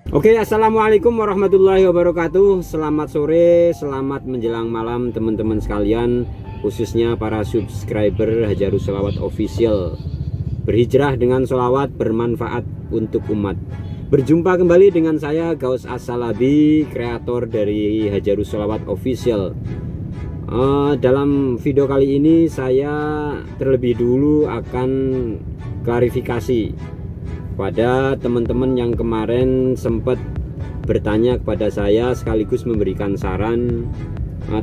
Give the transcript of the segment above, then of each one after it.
Oke, assalamualaikum warahmatullahi wabarakatuh. Selamat sore, selamat menjelang malam teman-teman sekalian, khususnya para subscriber Hajarus Sholawat Official. Berhijrah dengan sholawat bermanfaat untuk umat. Berjumpa kembali dengan saya Gaus As-Salabi, kreator dari Hajarus Sholawat Official. Dalam video kali ini saya terlebih dulu akan klarifikasi pada teman-teman yang kemarin sempat bertanya kepada saya sekaligus memberikan saran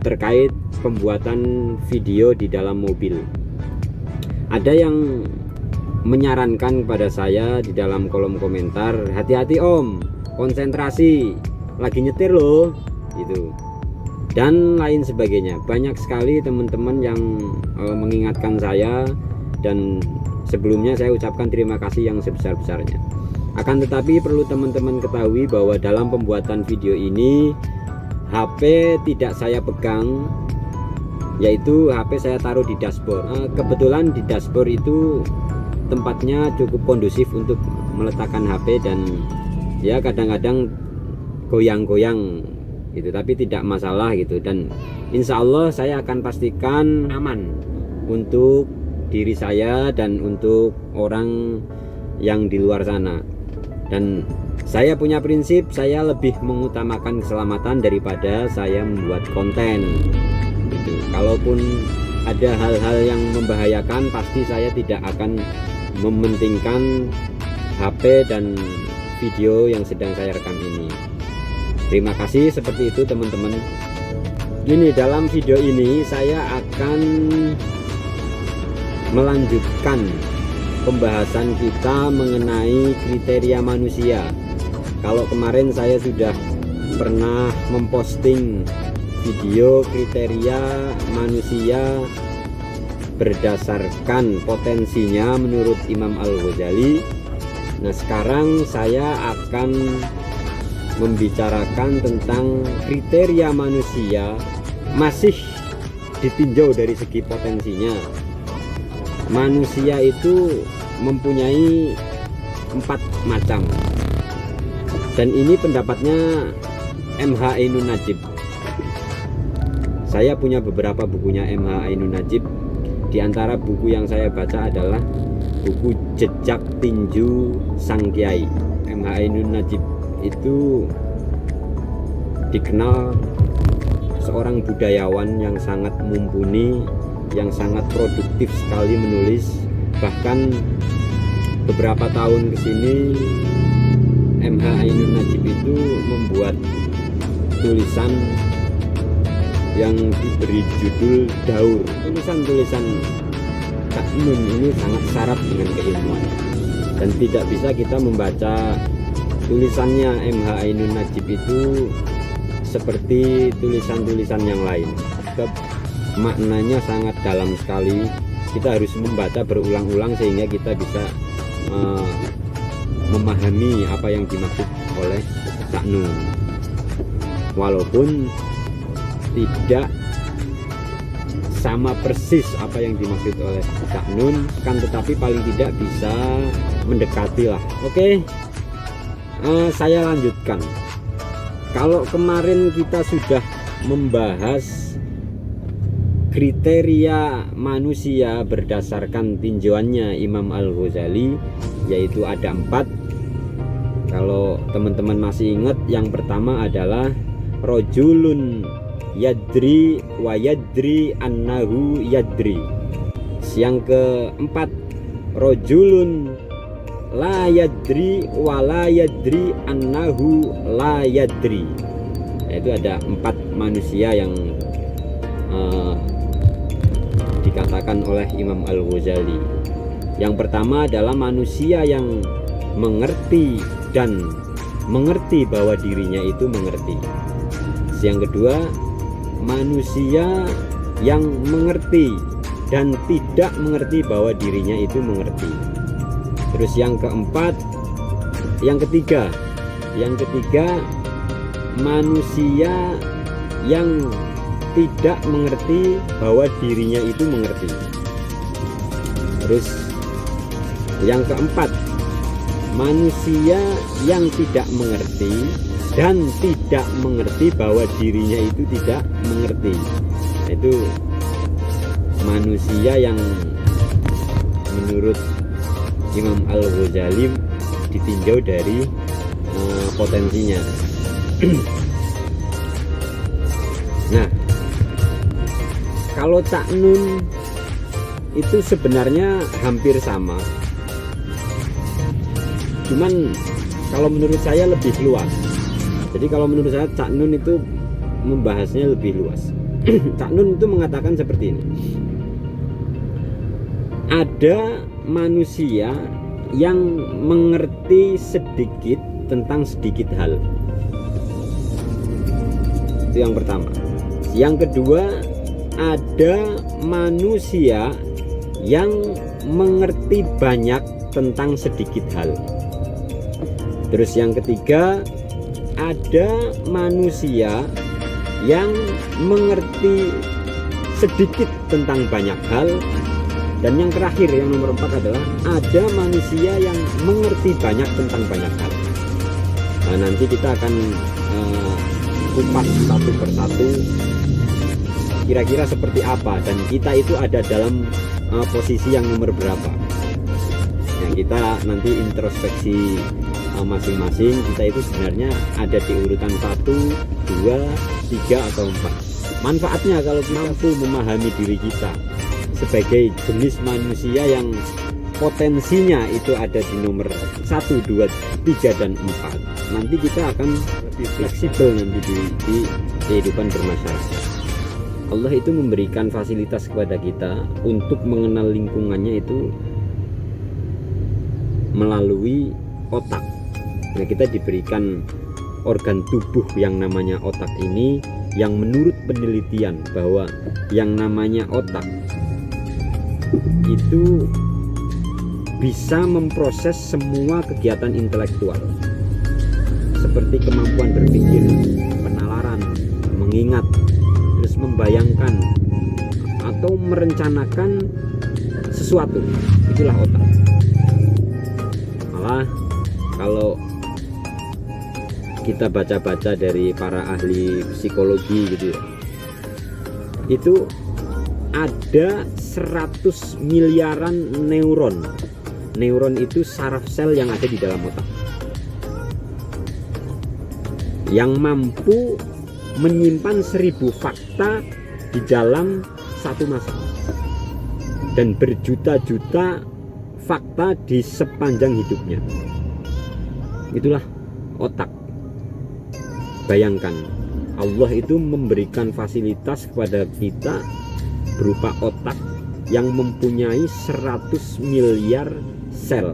terkait pembuatan video di dalam mobil. Ada yang menyarankan kepada saya di dalam kolom komentar, hati-hati om, konsentrasi, lagi nyetir loh, gitu, dan lain sebagainya. Banyak sekali teman-teman yang mengingatkan saya, dan sebelumnya saya ucapkan terima kasih yang sebesar-besarnya. Akan tetapi perlu teman-teman ketahui bahwa dalam pembuatan video ini HP tidak saya pegang, yaitu HP saya taruh di dashboard. Kebetulan di dashboard itu tempatnya cukup kondusif untuk meletakkan HP, dan ya kadang-kadang goyang-goyang gitu, tapi tidak masalah gitu. Dan insya Allah saya akan pastikan aman untuk diri saya dan untuk orang yang di luar sana. Dan saya punya prinsip, saya lebih mengutamakan keselamatan daripada saya membuat konten gitu. Kalaupun ada hal-hal yang membahayakan, pasti saya tidak akan mementingkan HP dan video yang sedang saya rekam ini. Terima kasih, seperti itu teman-teman. Gini, dalam video ini saya akan melanjutkan pembahasan kita mengenai kriteria manusia. Kalau kemarin saya sudah pernah memposting video kriteria manusia berdasarkan potensinya menurut Imam Al-Ghazali. Nah, sekarang saya akan membicarakan tentang kriteria manusia masih ditinjau dari segi potensinya. Manusia itu mempunyai 4 macam, dan ini pendapatnya MH Ainun Najib. Saya punya beberapa bukunya MH Ainun Najib. Di antara buku yang saya baca adalah buku Jejak Tinju Sang Kiai. MH Ainun Najib itu dikenal seorang budayawan yang sangat mumpuni, yang sangat produktif sekali menulis. Bahkan beberapa tahun kesini MH Ainun Najib itu membuat tulisan yang diberi judul Daur. Tulisan-tulisan Cak Nun ini sangat syarat dengan keilmuan, dan tidak bisa kita membaca tulisannya MH Ainun Najib itu seperti tulisan-tulisan yang lain, sebab maknanya sangat dalam sekali. Kita harus membaca berulang-ulang sehingga kita bisa memahami apa yang dimaksud oleh Cak Nun, walaupun tidak sama persis apa yang dimaksud oleh Cak Nun, kan tetapi paling tidak bisa mendekati lah. Oke, saya lanjutkan. Kalau kemarin kita sudah membahas kriteria manusia berdasarkan tinjauannya Imam Al-Ghazali, yaitu ada 4. Kalau teman-teman masih ingat, yang pertama adalah rojulun yadri wa yadri annahu yadri. Yang keempat, rojulun la yadri wa la yadri annahu la yadri. Itu ada 4 manusia yang dikatakan oleh Imam Al-Ghazali. Yang pertama adalah manusia yang mengerti dan mengerti bahwa dirinya itu mengerti. Yang kedua, manusia yang mengerti dan tidak mengerti bahwa dirinya itu mengerti. Terus yang ketiga, manusia yang tidak mengerti bahwa dirinya itu mengerti. Terus yang keempat, manusia yang tidak mengerti dan tidak mengerti bahwa dirinya itu tidak mengerti. Nah, itu manusia yang menurut Imam Al-Ghazali ditinjau dari potensinya. Nah, kalau Cak Nun itu sebenarnya hampir sama, cuman kalau menurut saya lebih luas. Jadi kalau menurut saya Cak Nun itu membahasnya lebih luas. Cak Nun itu mengatakan seperti ini: ada manusia yang mengerti sedikit tentang sedikit hal. Itu yang pertama. Yang kedua, ada manusia yang mengerti banyak tentang sedikit hal. Terus yang ketiga, ada manusia yang mengerti sedikit tentang banyak hal. Dan yang terakhir, yang nomor 4 adalah ada manusia yang mengerti banyak tentang banyak hal. Nah, nanti kita akan kupas satu persatu kira-kira seperti apa, dan kita itu ada dalam posisi yang nomor berapa. Nah, kita nanti introspeksi masing-masing, kita itu sebenarnya ada di urutan 1, 2, 3 atau 4. Manfaatnya kalau kita mampu memahami diri kita sebagai jenis manusia yang potensinya itu ada di nomor 1, 2, 3, dan 4. Nanti kita akan lebih fleksibel nanti di kehidupan bermasyarakat. Allah itu memberikan fasilitas kepada kita untuk mengenal lingkungannya itu melalui otak. Nah, kita diberikan organ tubuh yang namanya otak ini, yang menurut penelitian bahwa yang namanya otak itu bisa memproses semua kegiatan intelektual seperti kemampuan berpikir, penalaran, mengingat, terus membayangkan atau merencanakan sesuatu. Itulah otak. Malah kalau kita baca-baca dari para ahli psikologi gitu ya, itu ada 100 miliaran neuron. Neuron itu saraf sel yang ada di dalam otak, yang mampu menyimpan 1000 fakta di dalam satu masa, dan berjuta-juta fakta di sepanjang hidupnya. Itulah otak. Bayangkan, Allah itu memberikan fasilitas kepada kita berupa otak yang mempunyai 100 miliar sel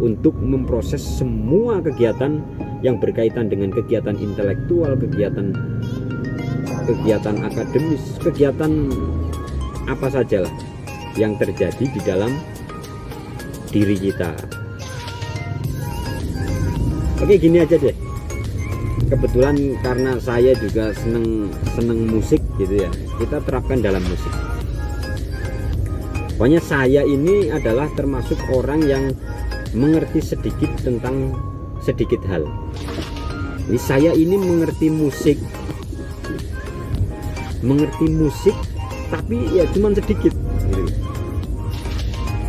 untuk memproses semua kegiatan yang berkaitan dengan kegiatan intelektual, kegiatan akademis, kegiatan apa saja lah yang terjadi di dalam diri kita. Oke, gini aja deh. Kebetulan karena saya juga seneng musik gitu ya, kita terapkan dalam musik. Pokoknya saya ini adalah termasuk orang yang mengerti sedikit tentang sedikit hal. Jadi saya ini mengerti musik tapi ya cuman sedikit gitu.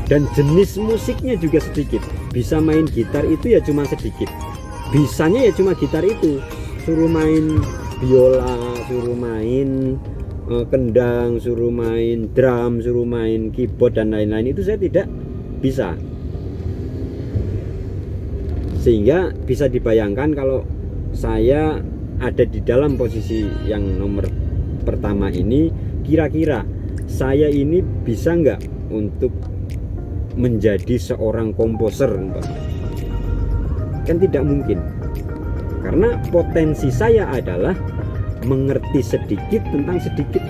Dan jenis musiknya juga sedikit. Bisa main gitar itu ya cuma sedikit, bisanya ya cuma gitar itu. Suruh main biola, suruh main kendang, suruh main drum, suruh main keyboard dan lain-lain, itu saya tidak bisa. Sehingga bisa dibayangkan kalau saya ada di dalam posisi yang nomor pertama ini, kira-kira saya ini bisa nggak untuk menjadi seorang komposer? Kan tidak mungkin, karena potensi saya adalah mengerti sedikit tentang sedikit,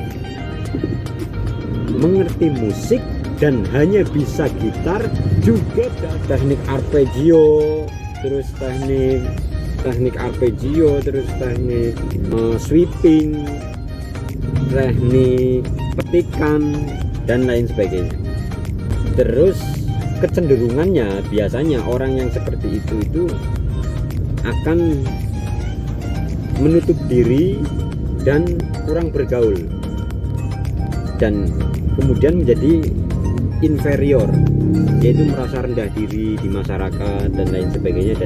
mengerti musik dan hanya bisa gitar, juga teknik arpeggio, terus teknik arpeggio, terus teknik sweeping, teknik petikan dan lain sebagainya. Terus kecenderungannya biasanya orang yang seperti itu akan menutup diri dan kurang bergaul, dan kemudian menjadi inferior, yaitu merasa rendah diri di masyarakat dan lain sebagainya.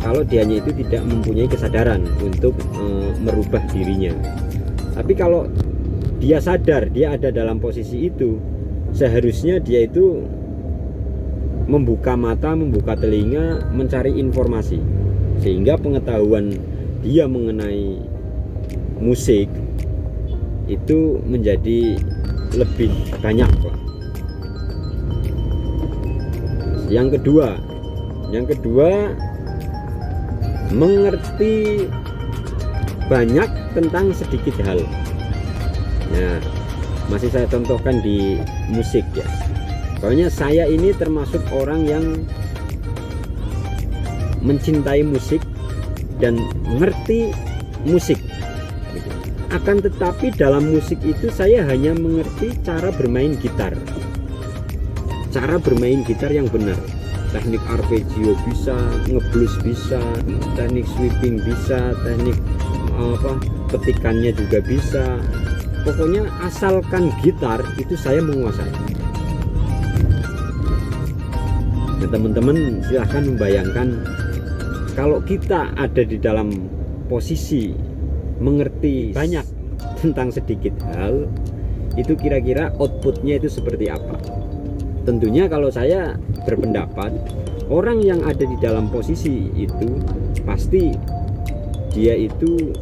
Kalau dianya itu tidak mempunyai kesadaran untuk merubah dirinya. Tapi kalau dia sadar dia ada dalam posisi itu, seharusnya dia itu membuka mata, membuka telinga, mencari informasi, sehingga pengetahuan dia mengenai musik itu menjadi lebih banyak lah. Yang kedua, mengerti banyak tentang sedikit hal. Nah, masih saya contohkan di musik ya. Pokoknya saya ini termasuk orang yang mencintai musik dan mengerti musik. Akan tetapi dalam musik itu saya hanya mengerti cara bermain gitar. Cara bermain gitar yang benar. Teknik arpeggio bisa, ngeblues bisa, teknik sweeping bisa, teknik petikannya juga bisa. Pokoknya asalkan gitar itu saya menguasai. Nah, teman-teman silahkan membayangkan kalau kita ada di dalam posisi mengerti banyak tentang sedikit hal, itu kira-kira outputnya itu seperti apa. Tentunya kalau saya berpendapat orang yang ada di dalam posisi itu pasti dia itu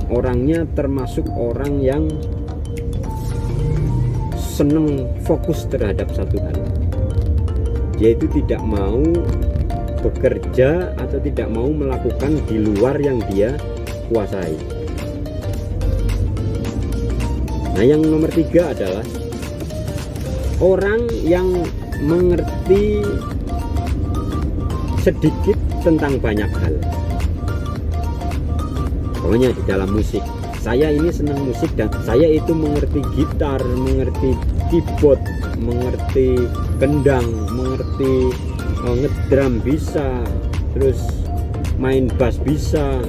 orangnya termasuk orang yang senang fokus terhadap satu hal. Dia itu tidak mau bekerja atau tidak mau melakukan di luar yang dia kuasai. Nah, yang nomor 3 adalah orang yang mengerti sedikit tentang banyak hal. Pokoknya di dalam musik, saya ini senang musik dan saya itu mengerti gitar, mengerti keyboard, mengerti kendang, mengerti ngedrum bisa, terus main bass bisa,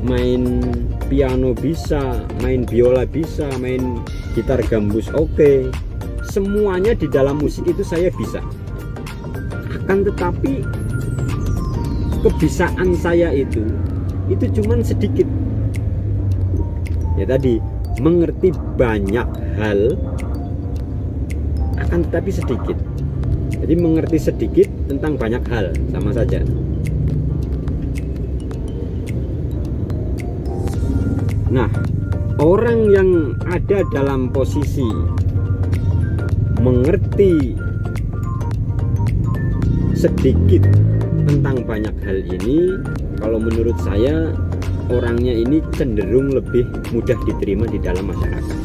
main piano bisa, main biola bisa, main gitar gambus oke. Semuanya di dalam musik itu saya bisa. Akan tetapi kebisaan saya itu cuman sedikit. Ya tadi, mengerti banyak hal akan tetapi sedikit. Jadi mengerti sedikit tentang banyak hal sama saja. Nah, orang yang ada dalam posisi mengerti sedikit tentang banyak hal ini, kalau menurut saya orangnya ini cenderung lebih mudah diterima di dalam masyarakat.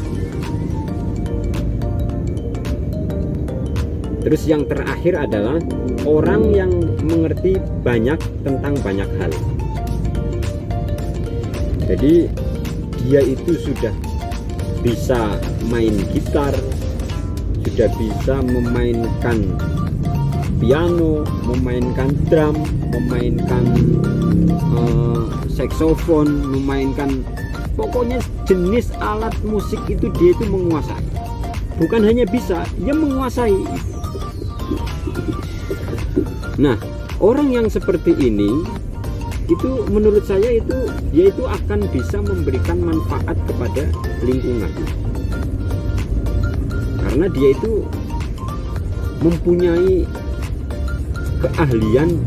Terus yang terakhir adalah orang yang mengerti banyak tentang banyak hal. Jadi dia itu sudah bisa main gitar, sudah bisa memainkan piano, memainkan drum, memainkan saksofon, memainkan pokoknya jenis alat musik itu dia itu menguasai. Bukan hanya bisa, dia menguasai. Nah, orang yang seperti ini itu menurut saya itu dia itu akan bisa memberikan manfaat kepada lingkungan. Karena dia itu mempunyai keahlian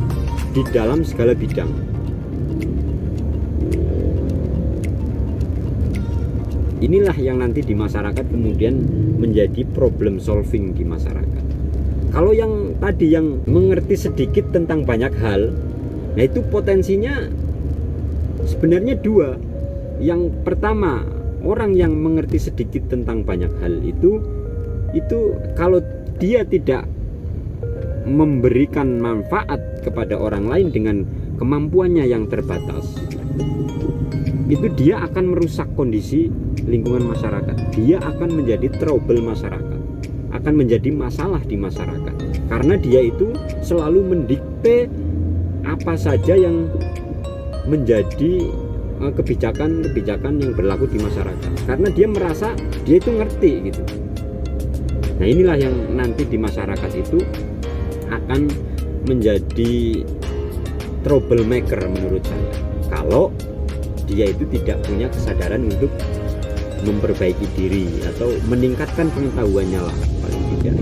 di dalam segala bidang. Inilah yang nanti di masyarakat kemudian menjadi problem solving di masyarakat. Kalau yang tadi yang mengerti sedikit tentang banyak hal, nah itu potensinya sebenarnya 2. Yang pertama, orang yang mengerti sedikit tentang banyak hal itu kalau dia tidak memberikan manfaat kepada orang lain dengan kemampuannya yang terbatas, itu dia akan merusak kondisi lingkungan masyarakat. Dia akan menjadi trouble masyarakat, akan menjadi masalah di masyarakat, karena dia itu selalu mendikte apa saja yang menjadi kebijakan-kebijakan yang berlaku di masyarakat, karena dia merasa dia itu ngerti gitu. Nah, inilah yang nanti di masyarakat itu akan menjadi troublemaker menurut saya, kalau dia itu tidak punya kesadaran untuk memperbaiki diri atau meningkatkan pengetahuannya lah paling tidak.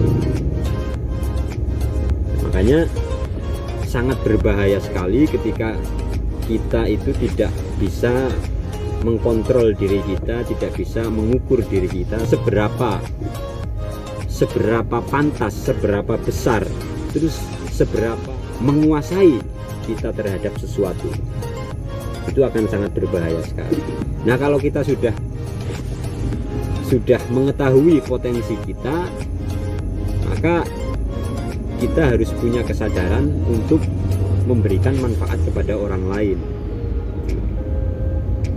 Makanya sangat berbahaya sekali ketika kita itu tidak bisa mengkontrol diri kita, tidak bisa mengukur diri kita seberapa pantas, seberapa besar, terus seberapa menguasai kita terhadap sesuatu. Itu akan sangat berbahaya sekali. Nah, kalau kita sudah mengetahui potensi kita, maka kita harus punya kesadaran untuk memberikan manfaat kepada orang lain,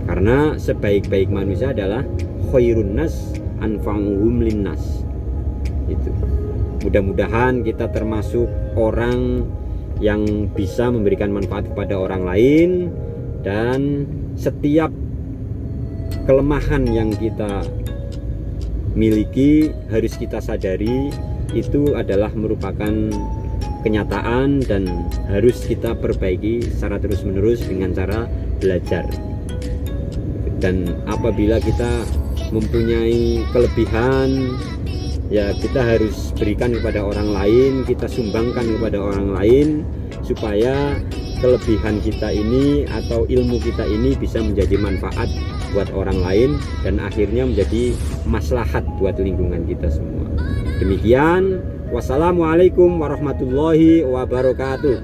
karena sebaik-baik manusia adalah khairun nas anfa'uhum linnas. Itu mudah-mudahan kita termasuk orang yang bisa memberikan manfaat kepada orang lain, dan setiap kelemahan yang kita miliki harus kita sadari itu adalah merupakan kenyataan dan harus kita perbaiki secara terus-menerus dengan cara belajar. Dan apabila kita mempunyai kelebihan, ya kita harus berikan kepada orang lain, kita sumbangkan kepada orang lain, supaya kelebihan kita ini atau ilmu kita ini bisa menjadi manfaat buat orang lain dan akhirnya menjadi maslahat buat lingkungan kita semua. Demikian, wassalamualaikum warahmatullahi wabarakatuh.